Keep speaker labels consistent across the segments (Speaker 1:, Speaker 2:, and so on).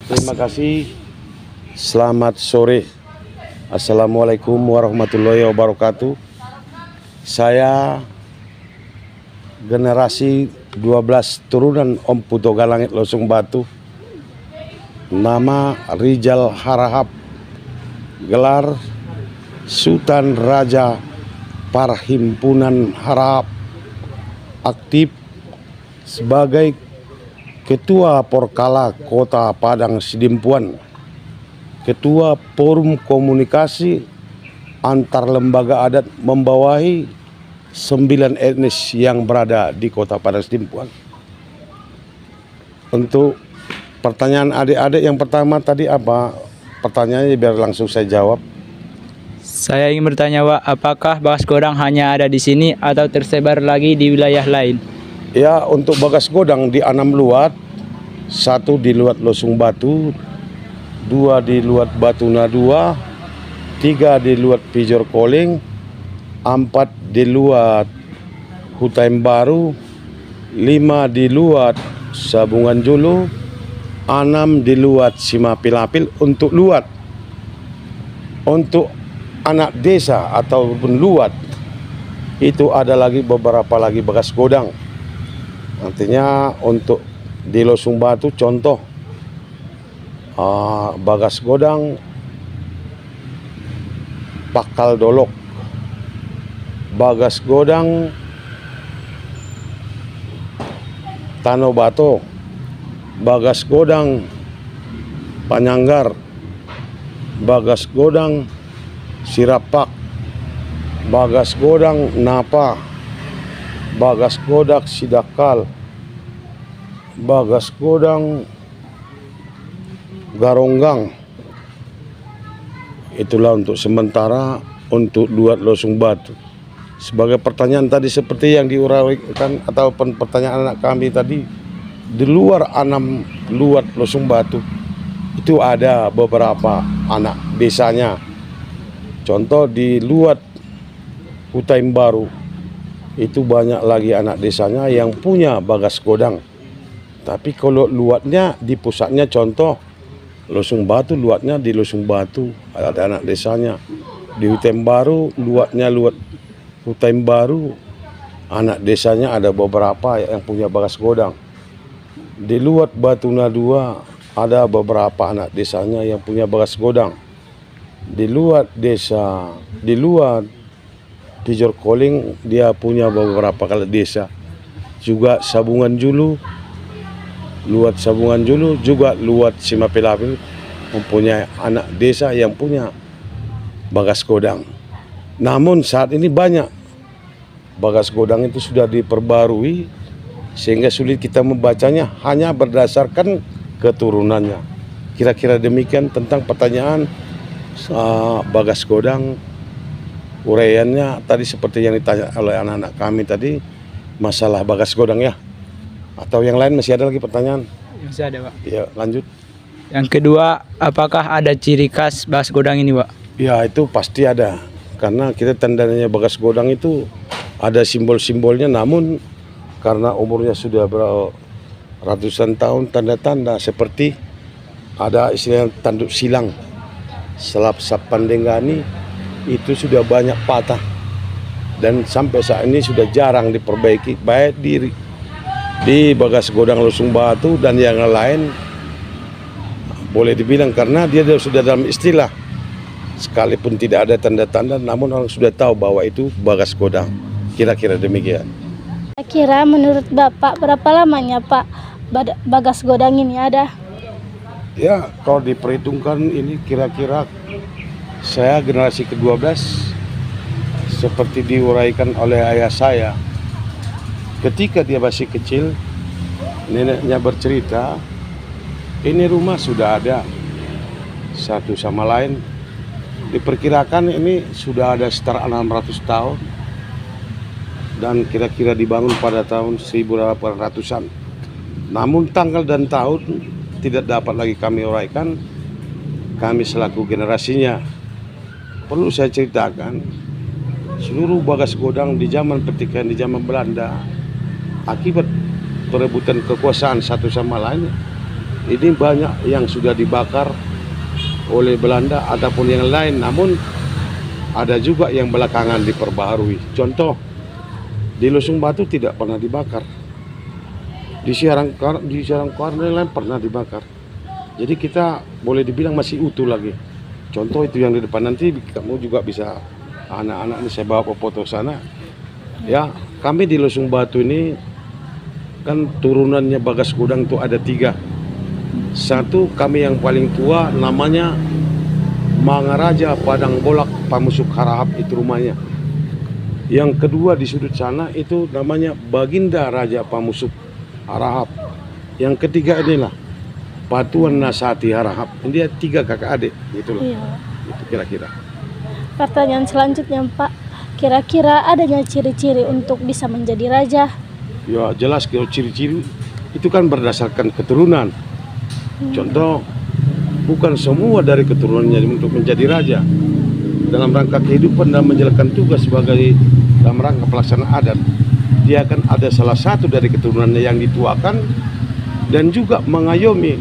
Speaker 1: Terima kasih. Selamat sore. Assalamualaikum warahmatullahi wabarakatuh. Saya generasi 12 turunan Om Putu Galangit Losung Batu. Nama Rijal Harahap. Gelar Sultan Raja Perhimpunan Harahap. Aktif sebagai Ketua Porkala Kota Padang Sidimpuan, Ketua Forum Komunikasi Antar Lembaga Adat membawahi 9 etnis yang berada di Kota Padang Sidimpuan. Untuk pertanyaan adik-adik yang pertama tadi apa? Pertanyaannya biar langsung saya jawab.
Speaker 2: Saya ingin bertanya, Pak, apakah Bagas Godang hanya ada di sini atau tersebar lagi di wilayah lain?
Speaker 1: Ya, untuk Bagas Godang di Anam Luat, 1 di Luat Losung Batu, 2 di Luat Batuna 2, 3 di Luat Pijor Koling, 4 di Luat Hutaim Baru, 5 di Luat Sabungan Julu, 6 di Luat Simapilapil untuk Luat. Untuk anak desa ataupun Luat, itu ada lagi beberapa lagi Bagas Godang. Artinya untuk di Losung Batu contoh Bagas Godang Pakal Dolok, Bagas Godang Tano Bato, Bagas Godang Panyanggar, Bagas Godang Sirapak, Bagas Godang Napa, Bagas Godang Sidakal, Bagas Godang Garonggang. Itulah untuk sementara untuk Luat Losung Batu. Sebagai pertanyaan tadi seperti yang diuraikan ataupun pertanyaan anak kami tadi, di luar Anam Luat Losung Batu itu ada beberapa anak desanya. Contoh di Luat Hutaim Baru itu banyak lagi anak desanya yang punya Bagas Godang. Tapi kalau luatnya di pusatnya contoh Losung Batu, luatnya di Losung Batu ada anak desanya. Di Hutaim Baru luatnya Luat Hutaim Baru, anak desanya ada beberapa yang punya Bagas Godang. Di Luat Batuna 2 ada beberapa anak desanya yang punya Bagas Godang. Di Luat Pijor Koling dia punya beberapa kali desa. Juga Sabungan Julu, Luat Sabungan Julu, juga Luat Simapilapil mempunyai anak desa yang punya Bagas Godang. Namun saat ini banyak Bagas Godang itu sudah diperbarui sehingga sulit kita membacanya hanya berdasarkan keturunannya. Kira-kira demikian tentang pertanyaan Bagas Godang. Uraiannya tadi seperti yang ditanya oleh anak-anak kami tadi, masalah Bagas Godang ya. Atau yang lain masih ada lagi pertanyaan?
Speaker 2: Masih ada, Pak.
Speaker 1: Ya, lanjut.
Speaker 2: Yang kedua, apakah ada ciri khas Bagas Godang ini, Pak?
Speaker 1: Ya, itu pasti ada. Karena kita tandanya Bagas Godang itu ada simbol-simbolnya, namun karena umurnya sudah ratusan tahun, tanda-tanda seperti ada istilah tanduk silang, selap sapandenggani, itu sudah banyak patah dan sampai saat ini sudah jarang diperbaiki, baik di Bagas Godang Losung Batu dan yang lain. Boleh dibilang karena dia sudah dalam istilah, sekalipun tidak ada tanda-tanda, namun orang sudah tahu bahwa itu Bagas Godang. Kira-kira demikian.
Speaker 3: Kira menurut Bapak berapa lamanya Pak Bagas Godang ini ada?
Speaker 1: Ya, kalau diperhitungkan ini kira-kira saya generasi ke-12 seperti diuraikan oleh ayah saya. Ketika dia masih kecil, neneknya bercerita, ini rumah sudah ada satu sama lain. Diperkirakan ini sudah ada sekitar 600 tahun dan kira-kira dibangun pada tahun 1800-an. Namun tanggal dan tahun tidak dapat lagi kami uraikan, kami selaku generasinya. Perlu saya ceritakan, seluruh Bagas Godang di zaman pertikaian di zaman Belanda, akibat perebutan kekuasaan satu sama lain, ini banyak yang sudah dibakar oleh Belanda ataupun yang lain, namun ada juga yang belakangan diperbaharui. Contoh, di Losung Batu tidak pernah dibakar, di Sarangkarna yang lain pernah dibakar. Jadi kita boleh dibilang masih utuh lagi. Contoh itu yang di depan, nanti kamu juga bisa, anak-anak ini saya bawa ke foto sana. Ya, kami di Losung Batu ini kan turunannya Bagas Godang itu ada 3. Satu, kami yang paling tua namanya Mangaraja Padang Bolak Pamusuk Harahap, itu rumahnya. Yang kedua di sudut sana itu namanya Baginda Raja Pamusuk Harahap. Yang ketiga inilah Patuan Nasati Harahap. Ini dia 3 kakak adik, itulah.
Speaker 3: Iya.
Speaker 1: Itu kira-kira.
Speaker 3: Pertanyaan selanjutnya Pak, kira-kira adanya ciri-ciri untuk bisa menjadi raja?
Speaker 1: Ya jelas kalau ciri-ciri itu kan berdasarkan keturunan. Contoh, bukan semua dari keturunannya untuk menjadi raja. Dalam rangka kehidupan dan menjalankan tugas sebagai dalam rangka pelaksanaan adat, dia akan ada salah satu dari keturunannya yang dituakan dan juga mengayomi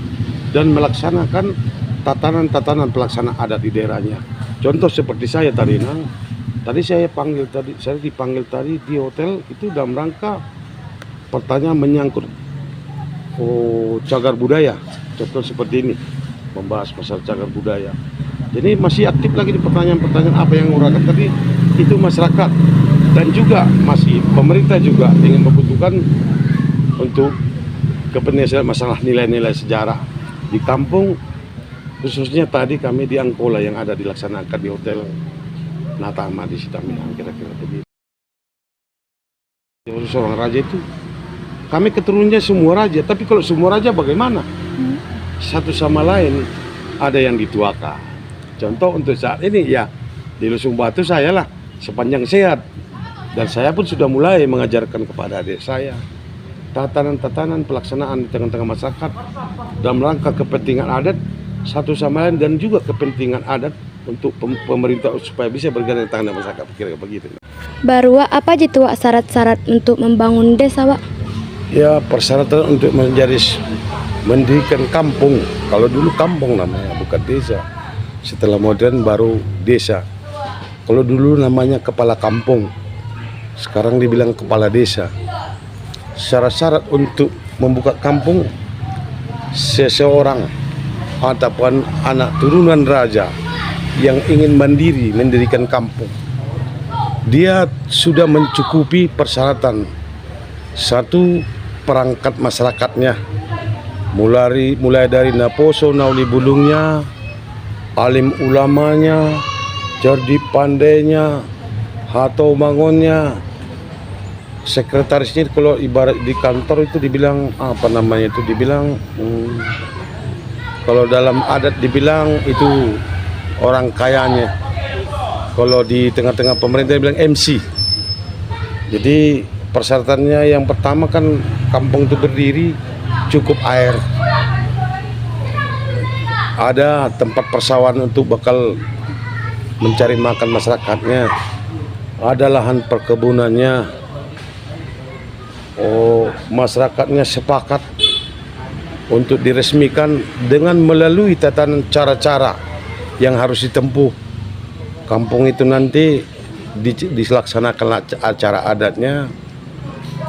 Speaker 1: dan melaksanakan tatanan-tatanan pelaksanaan adat di daerahnya. Contoh seperti saya tadi, saya dipanggil tadi di hotel itu dalam rangka pertanyaan menyangkut cagar budaya. Contoh seperti ini, membahas masalah cagar budaya. Jadi masih aktif lagi di pertanyaan-pertanyaan apa yang urakan tadi, itu masyarakat dan juga masih pemerintah juga ingin membutuhkan untuk kepentingan masalah nilai-nilai sejarah di kampung, khususnya tadi kami di Angkola yang ada dilaksanakan di Hotel Natama di Sitamiang, kira-kira begitu. Seorang raja itu, kami keturunannya semua raja, tapi kalau semua raja bagaimana? Satu sama lain ada yang dituakan. Contoh untuk saat ini ya di Losung Batu saya lah sepanjang sehat, dan saya pun sudah mulai mengajarkan kepada adik saya tatanan-tatanan pelaksanaan di tengah-tengah masyarakat dalam rangka kepentingan adat satu sama lain dan juga kepentingan adat untuk pemerintah supaya bisa bergandeng tangan dengan masyarakat, kira-kira begitu.
Speaker 4: Baru apa aja tuh Wak, syarat-syarat untuk membangun desa Wak?
Speaker 1: Ya, persyaratan untuk mendirikan kampung. Kalau dulu kampung namanya, bukan desa. Setelah modern baru desa. Kalau dulu namanya kepala kampung, sekarang dibilang kepala desa. Syarat-syarat untuk membuka kampung, seseorang ataupun anak turunan raja yang ingin mandiri mendirikan kampung, dia sudah mencukupi persyaratan. Satu, perangkat masyarakatnya, mulai dari Naposo, Nauli Bulungnya, alim ulamanya, cerdik pandainya, hatau bangunnya, sekretarisnya. Kalau ibarat di kantor itu dibilang apa namanya itu, dibilang kalau dalam adat dibilang itu orang kayanya. Kalau di tengah-tengah pemerintah dibilang MC. Jadi persyaratannya yang pertama kan kampung itu berdiri cukup air, ada tempat persawahan untuk bakal mencari makan masyarakatnya, ada lahan perkebunannya. Masyarakatnya sepakat untuk diresmikan dengan melalui tatanan cara-cara yang harus ditempuh. Kampung itu nanti dilaksanakan acara adatnya.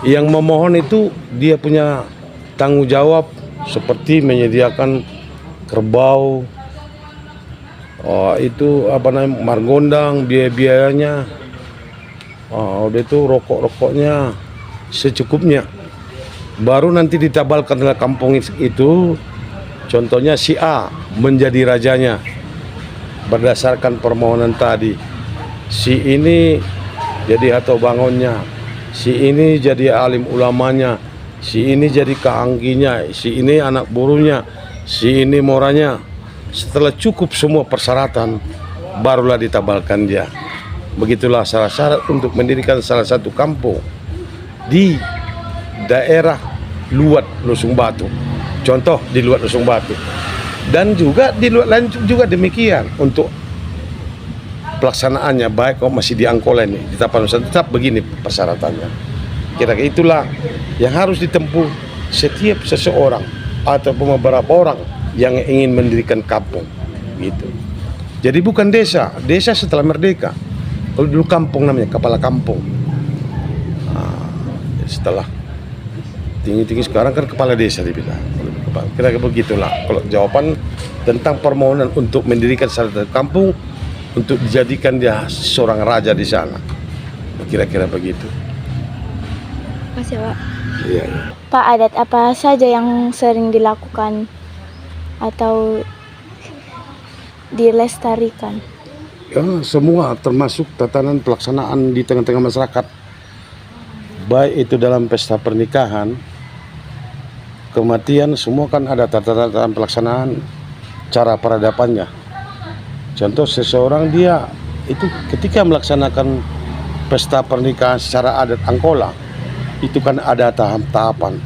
Speaker 1: Yang memohon itu dia punya tanggung jawab seperti menyediakan kerbau, itu apa namanya, margondang, biaya-biayanya, udah itu rokok-rokoknya secukupnya. Baru nanti ditabalkan dalam kampung itu. Contohnya si A menjadi rajanya berdasarkan permohonan tadi, si ini jadi hatau bangunnya, si ini jadi alim ulamanya, si ini jadi keangginya, si ini anak burunya, si ini moranya. Setelah cukup semua persyaratan, barulah ditabalkan dia. Begitulah syarat-syarat untuk mendirikan salah satu kampung di daerah Luat Losung Batu. Contoh di Luat Losung Batu. Dan juga di luar lain juga demikian untuk pelaksanaannya, baik kalau masih di Angkola ini, di Tapanusa tetap begini persyaratannya. Kira-kira itulah yang harus ditempuh setiap seseorang ataupun beberapa orang yang ingin mendirikan kampung gitu. Jadi bukan desa setelah merdeka. Kalau dulu kampung namanya kepala kampung. Setelah tinggi sekarang kan kepala desa dibilang. Kira-kira begitulah kalau jawaban tentang permohonan untuk mendirikan satu kampung untuk dijadikan dia seorang raja di sana. Kira-kira begitu.
Speaker 4: Makasih ya, Pak.
Speaker 1: Iya.
Speaker 3: Pak, adat apa saja yang sering dilakukan atau dilestarikan?
Speaker 1: Ya, semua termasuk tatanan pelaksanaan di tengah-tengah masyarakat. Baik itu dalam pesta pernikahan, kematian, semua kan ada tatanan pelaksanaan cara peradabannya. Contoh seseorang dia itu ketika melaksanakan pesta pernikahan secara adat Angkola, itu kan ada tahap-tahapan.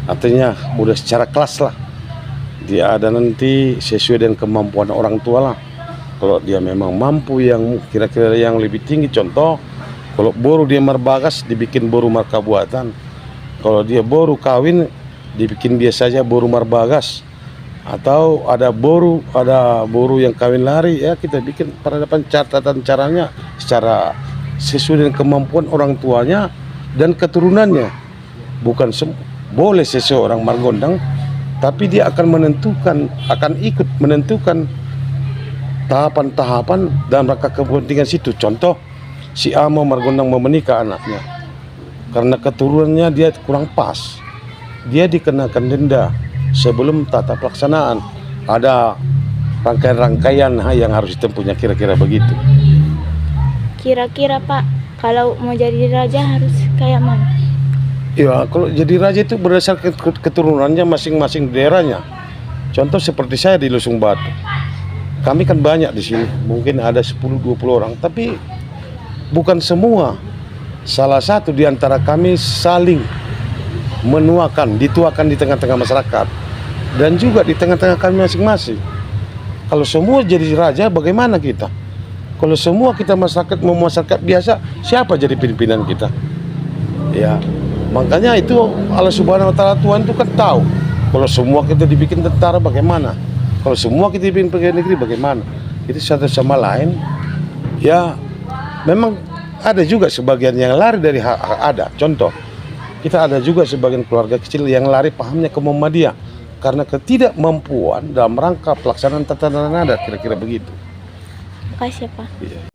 Speaker 1: Artinya udah secara kelas lah. Dia ada nanti sesuai dengan kemampuan orang tua lah. Kalau dia memang mampu yang kira-kira yang lebih tinggi, contoh kalau boru dia marbagas dibikin boru marka buatan. Kalau dia boru kawin dibikin biasa saja boru marbagas. Atau ada boru yang kawin lari, ya kita bikin peradaban catatan caranya secara sesuai dengan kemampuan orang tuanya dan keturunannya. Bukan boleh seseorang margondang, tapi dia akan ikut menentukan tahapan-tahapan dalam rangka kepentingan situ. Contoh, si A mau margondang mau menikah anaknya, karena keturunannya dia kurang pas, dia dikenakan denda sebelum tata pelaksanaan. Ada rangkaian-rangkaian yang harus ditempuhnya, kira-kira begitu.
Speaker 3: Kira-kira Pak, kalau mau jadi raja harus kayak mana?
Speaker 1: Ya, kalau jadi raja itu berdasarkan keturunannya masing-masing daerahnya. Contoh seperti saya di Lusung Batu. Kami kan banyak di sini, mungkin ada 10-20 orang, tapi bukan semua. Salah satu di antara kami saling dituakan di tengah-tengah masyarakat dan juga di tengah-tengah kami masing-masing. Kalau semua jadi raja, bagaimana kita? Kalau semua kita masyarakat biasa, siapa jadi pimpinan kita? Ya, makanya itu Allah Subhanahu Wa Taala, Tuhan itu kan tahu. Kalau semua kita dibikin tentara, bagaimana? Kalau semua kita dibikin pegawai negeri, bagaimana? Itu satu sama lain. Ya, memang ada juga sebagian yang lari dari hak ada. Contoh, kita ada juga sebagian keluarga kecil yang lari pahamnya ke Muhammadiyah karena ketidakmampuan dalam rangka pelaksanaan tatanan adat, kira-kira begitu.
Speaker 3: Makasih Pak.
Speaker 1: Iya.